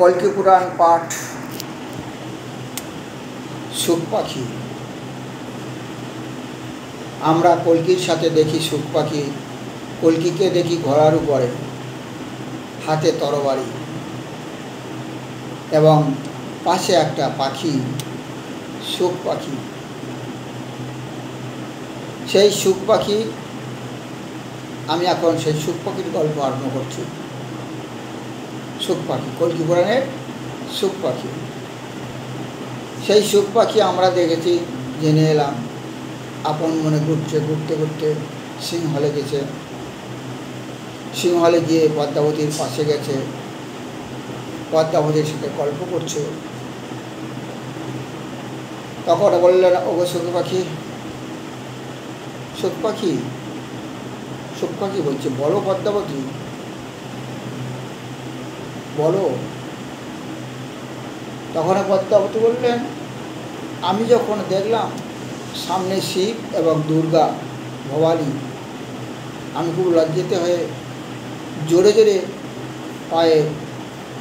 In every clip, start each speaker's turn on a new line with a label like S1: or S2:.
S1: কল্কি পুরাণ পাঠ সুখ পাখি। আমরা কল্কির সাথে দেখি সুখ পাখি, কল্কিকে দেখি ঘোড়ার উপরে, হাতে তরবারি, এবং পাশে একটা পাখি, সুখ পাখি। সেই সুখ পাখি, আমি এখন সেই সুখ পাখির গল্প আরম্ভ করছি। সুখ পাখি, কল্কি পুরাণের সুখ পাখি। সেই সুখ পাখি আমরা দেখেছি, জেনে এলাম, আপন মনে ঘুরতে ঘুরতে ঘুরতে সিংহলে গেছে। সিংহলে গিয়ে পদ্মাবতীর পাশে গেছে, পদ্মাবতীর সাথে গল্প করছে। তখন বললেন, ওগো সুখ পাখি, সুখ পাখি, সুখ পাখি বলছে, বলো পদ্মাবতী, বলো। তখন পদ্মাবতী বললেন, আমি যখন দেখলাম সামনে শিব এবং দুর্গা ভবানী, আমি খুব লজ্জিত হয়ে জোরে জোরে পায়ে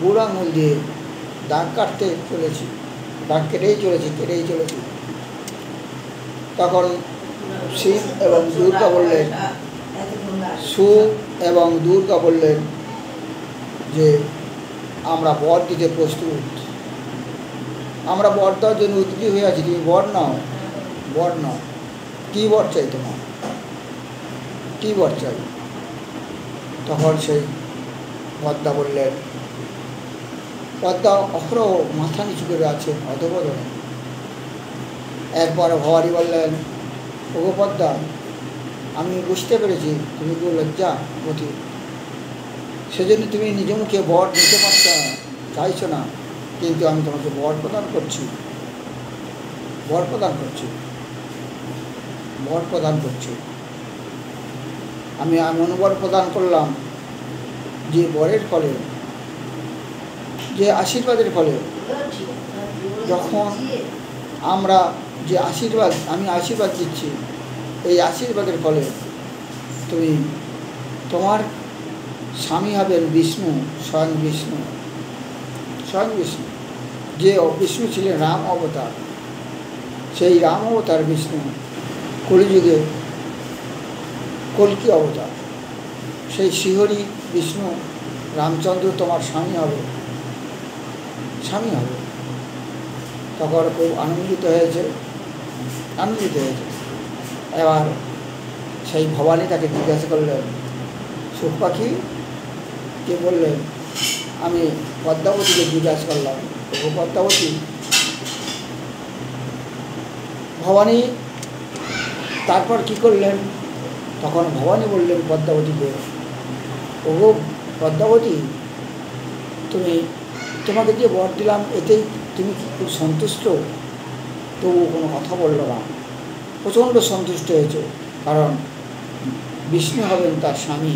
S1: বুড়ো আঙুল দিয়ে দাগ কাটতে চলেছি, দাগ কেটেই চলেছি। তখন শিব এবং দুর্গা বললেন, শিব এবং দুর্গা বললেন যে আমরা বর দিতে প্রস্তুত, আমরা বর দেওয়ার জন্য উদ্গ্রী হয়ে আছি, তুমি বর নাও, বর নাও। কী বর চাই তোমার, কী বর চাই? তখন সেই পদ্মা বললেন, পদ্মা অহরহ মাথা নিচু করে আছে অধঃপতনে। এরপর ভবানী বললেন, ওগো পদ্মা, আমি বুঝতে পেরেছি তুমি খুব লজ্জাবতী, সেজন্য তুমি নিজ মুখে বর নিতে পারছো না, চাইছো না, কিন্তু আমি তোমাকে বর প্রদান করছি, বর প্রদান করছি, বর প্রদান করছি। আমি এমন বর প্রদান করলাম যে বরের ফলে, যে আশীর্বাদের ফলে, যখন আমরা যে আশীর্বাদ, আমি আশীর্বাদ দিচ্ছি, এই আশীর্বাদের ফলে তুমি, তোমার স্বামী হবেন বিষ্ণু, স্বয়ং বিষ্ণু, স্বয়ং বিষ্ণু। যে বিষ্ণু ছিলেন রাম অবতার, সেই রাম অবতার বিষ্ণু কলিযুগে কল্কি অবতার, সেই শ্রীহরি বিষ্ণু রামচন্দ্র তোমার স্বামী হবে, স্বামী হবে। তখন খুব আনন্দিত হয়েছে। এবার সেই ভবানী তাকে জিজ্ঞাসা করলেন, সুখ পাখি কে? বললেন, আমি পদ্মাবতীকে জিজ্ঞাসা করলাম, ও পদ্মাবতী। ভবানী তারপর কি করলেন? তখন ভবানী বললেন পদ্মাবতীকে, ওগো পদ্মাবতী, তুমি, তোমাকে যে বর দিলাম এতেই তুমি কি খুব সন্তুষ্ট? তবু কোনো কথা বলল না, প্রচণ্ড সন্তুষ্ট হয়েছে, কারণ বিষ্ণু হবেন তার স্বামী,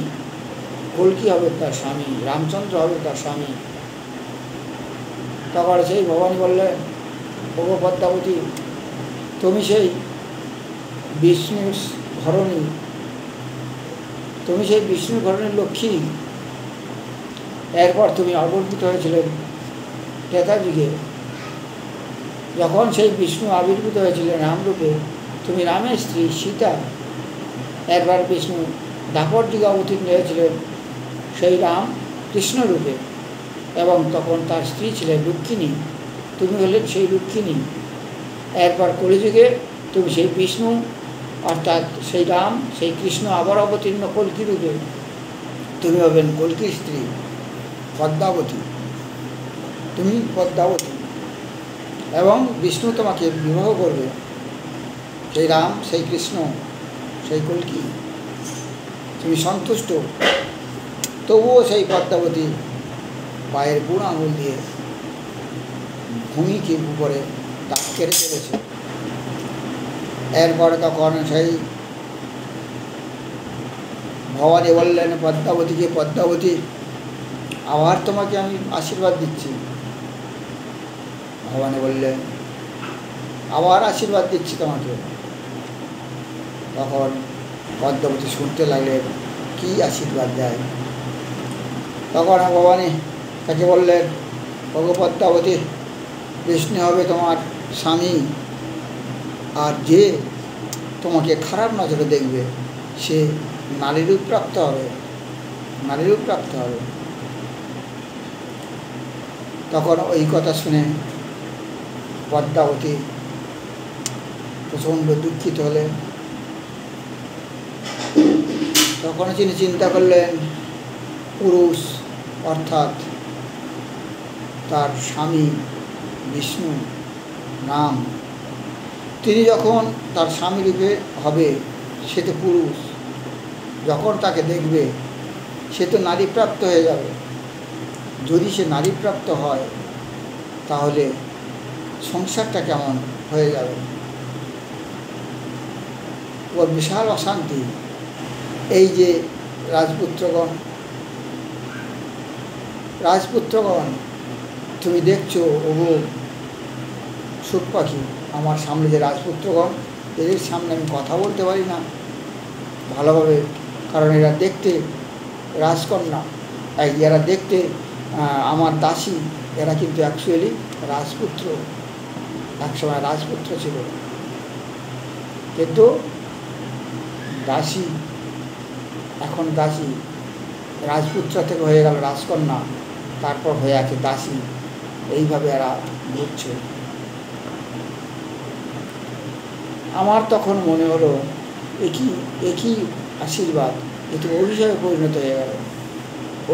S1: কল্কি হবেন তার স্বামী, রামচন্দ্র হবেন তার স্বামী। তখন সেই ভবানী বললেন, ওগো পদ্মাবতী, তুমি সেই বিষ্ণুর ঘরণী, তুমি সেই বিষ্ণুর ঘরণীর লক্ষ্মী। এরপর তুমি আবির্ভূত হয়েছিলেন ত্রেতাযুগে, যখন সেই বিষ্ণু আবির্ভূত হয়েছিলেন রামরূপে, তুমি রামের স্ত্রী সীতা। একবার বিষ্ণু দ্বাপর যুগে অবতীর্ণ হয়েছিলেন সেই রাম কৃষ্ণরূপে, এবং তখন তার স্ত্রী ছিলেন রুক্মিণী, তুমি হলেন সেই রুক্মিণী। এরপর কলিযুগে তুমি সেই বিষ্ণু, অর্থাৎ সেই রাম, সেই কৃষ্ণ আবার অবতীর্ণ কল্কি রূপে, তুমি হবেন কল্কির স্ত্রী পদ্মাবতী, তুমি পদ্মাবতী, এবং বিষ্ণু তোমাকে বিবাহ করবে, সেই রাম, সেই কৃষ্ণ, সেই কল্কি। তুমি সন্তুষ্ট। তবুও সেই পদ্মাবতী পায়ের বুড়ো আঙুল দিয়ে ভূমিকে উপরে দাগ কেটে চলেছে। এরপরে তখন সেই ভবানী বললেন পদ্মাবতীকে, পদ্মাবতী, আবার তোমাকে আমি আশীর্বাদ দিচ্ছি। ভবানী বললেন, আবার আশীর্বাদ দিচ্ছি তোমাকে। তখন পদ্মাবতী শুনতে লাগলেন কী আশীর্বাদ দেয়। তখন ভবানী তাকে বললেন, ওগো পদ্মাবতী, বিষ্ণু হবে তোমার স্বামী, আর যে তোমাকে খারাপ নজরে দেখবে সে নারীরূপ প্রাপ্ত হবে, নারীরূপ প্রাপ্ত হবে। তখন ওই কথা শুনে পদ্মাবতী প্রচণ্ড দুঃখিত হলেন। তখন তিনি চিন্তা করলেন, পুরুষ অর্থাৎ তার স্বামী বিষ্ণু নাম, তিনি যখন তার স্বামী রূপে হবে সে তো পুরুষ, যখন তাকে দেখবে সে তো নারীপ্রাপ্ত হয়ে যাবে। যদি সে নারীপ্রাপ্ত হয় তাহলে সংসারটা কেমন হয়ে যাবে, ওর বিশাল অশান্তি। এই যে রাজপুত্রগণ, রাজপুত্রগণ তুমি দেখছো ওগো সুখ পাখি, আমার সামনে যে রাজপুত্রগণ, এদের সামনে আমি কথা বলতে পারি না ভালোভাবে, কারণ এরা দেখতে রাজকন্যা, এরা দেখতে আমার দাসী, এরা কিন্তু অ্যাকচুয়ালি রাজপুত্র, একসময় রাজপুত্র ছিল, কিন্তু দাসী, এখন দাসী, রাজপুত্র থেকে হয়ে গেল রাজকন্যা, তারপর হয়ে আছে দাসী, এইভাবে এরা ঘুরছে। আমার তখন মনে হলো একই আশীর্বাদ, এটি অভিশাপে পরিণত হয়ে গেল,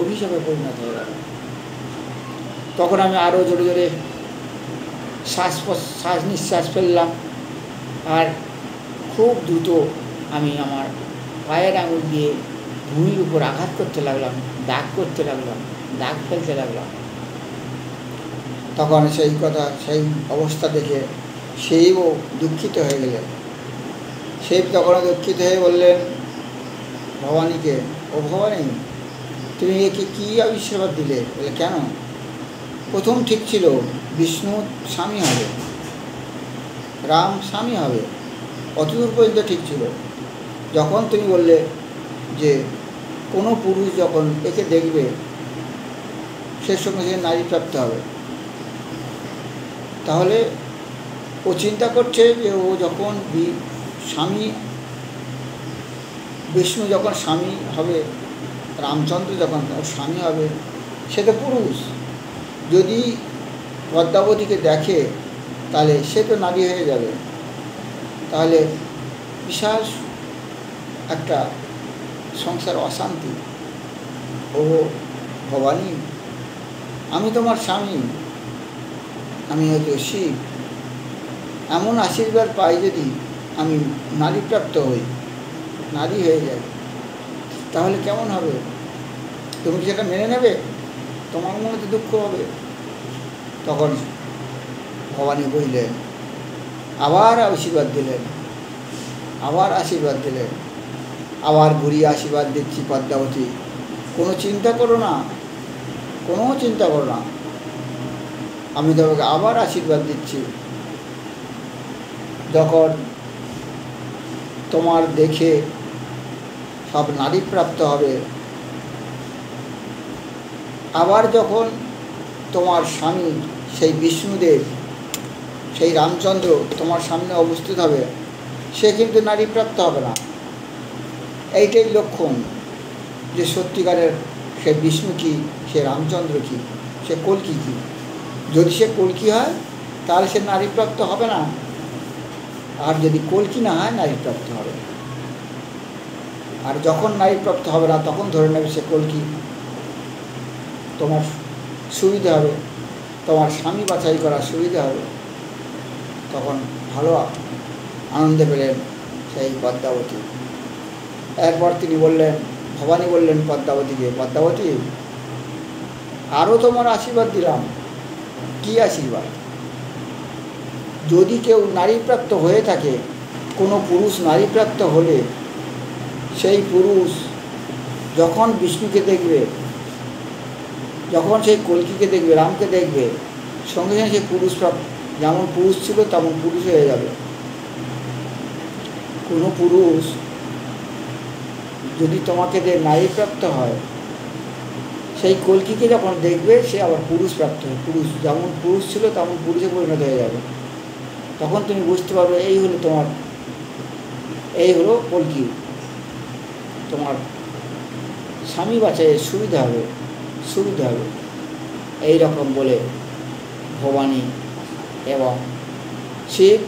S1: অভিশাপে পরিণত হয়ে গেল। তখন আমি আরও জোরে জোরে শ্বাস নিঃশ্বাস ফেললাম, আর খুব দ্রুত আমি আমার পায়ের আঙুল দিয়ে ভূমির উপর আঘাত করতে লাগলাম, দাগ করতে লাগলাম, দাগ ফেলতে লাগলাম। তখন সেই কথা, সেই অবস্থা দেখে সেইও দুঃখিত হয়ে গেলেন। সেই তখন দুঃখিত হয়ে বললেন ভবানীকে, ও ভবানী, তুমি একে কী আশীর্বাদ দিলে? বলে কেন? প্রথম ঠিক ছিল বিষ্ণু স্বামী হবে, রাম স্বামী হবে, অতদূর পর্যন্ত ঠিক ছিল। যখন তুমি বললে যে কোনো পুরুষ যখন একে দেখবে সে সঙ্গে সে নারী প্রাপ্ত হবে, তাহলে ও চিন্তা করছে যে ও যখন স্বামী, বিষ্ণু যখন স্বামী হবে, রামচন্দ্র যখন ওর স্বামী হবে, সে তো পুরুষ, যদি পদ্মাবতীকে দেখে তাহলে সে তো নারী হয়ে যাবে, তাহলে বিশাল একটা সংসার অশান্তি। ও ভবানী, আমি তোমার স্বামী, আমি হয়তো শিব, এমন আশীর্বাদ পাই যদি আমি নারীপ্রাপ্ত হই, নারী হয়ে যাই, তাহলে কেমন হবে? তুমি কি সেটা মেনে নেবে? তোমার মনে তো দুঃখ হবে। তখন ভবানী বললেন, আবার আশীর্বাদ দিলেন, আবার আশীর্বাদ দিলেন, আবার ঘুরিয়ে আশীর্বাদ দিচ্ছি পদ্মাবতী, কোনো চিন্তা করো না, কোনো চিন্তা করো না, আমি তোমাকে আবার আশীর্বাদ দিচ্ছি। যখন তোমার দেখে সব নারী প্রাপ্ত হবে, আবার যখন তোমার স্বামী সেই বিষ্ণুদেব, সেই রামচন্দ্র তোমার সামনে উপস্থিত হবে, সে কিন্তু নারী প্রাপ্ত হবে না। এইটাই লক্ষণ যে সত্যিকারের সে বিষ্ণু কি, সে রামচন্দ্র কি, সে কল্কি কি। যদি সে কল্কি হয় তাহলে সে নারীপ্রাপ্ত হবে না, আর যদি কল্কি না হয় নারীপ্রাপ্ত হবে। আর যখন নারীপ্রাপ্ত হবে না তখন ধরে নেবে সে কল্কি, তোমার সুবিধা হবে, তোমার স্বামী বাছাই করার সুবিধা হবে। তখন ভালো আনন্দে পেলেন সেই পদ্মাবতী। এরপর তিনি বললেন, ভবানী বললেন পদ্মাবতীকে, পদ্মাবতী, আরও তোমার আশীর্বাদ দিলাম। কী আশীর্বাদ? যদি কেউ নারীপ্রাপ্ত হয়ে থাকে, কোনো পুরুষ নারীপ্রাপ্ত হলে সেই পুরুষ যখন বিষ্ণুকে দেখবে, যখন সেই কল্কিকে দেখবে, রামকে দেখবে, সঙ্গে সঙ্গে সে পুরুষ প্রাপ্ত, যেমন পুরুষ ছিল তেমন পুরুষ হয়ে যাবে। কোনো পুরুষ যদি তোমাকে নারীপ্রাপ্ত হয়, সেই কল্কিকে যখন দেখবে সে আবার পুরুষ প্রাপ্ত হবে, পুরুষ যেমন পুরুষ ছিল তেমন পুরুষে পরিণত হয়ে যাবে। তখন তুমি বুঝতে পারবে এই হলো কল্কি, তোমার স্বামী বাঁচায় সুবিধা হবে। এই রকম বলে ভবানী এবং শিব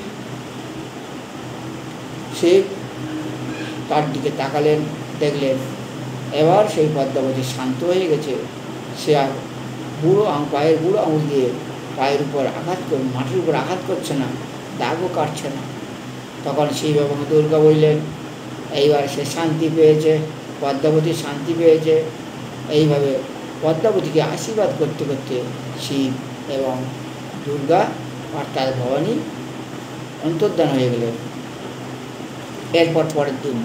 S1: তার দিকে তাকালেন, দেখলেন এবার সেই পদ্মাবতী শান্ত হয়ে গেছে। সে আর পায়ের বুড়ো আঙুল দিয়ে পায়ের উপর মাটির উপর আঘাত করছে না, দাগও কাটছে না। তখন শিব এবং দুর্গা বললেন এইবার সে শান্তি পেয়েছে, পদ্মাবতী শান্তি পেয়েছে। এইভাবে পদ্মাবতীকে আশীর্বাদ করতে করতে শিব এবং দুর্গা অর্থাৎ ভবানী অন্তর্ধান হয়ে গেলেন। এরপর পরের দিন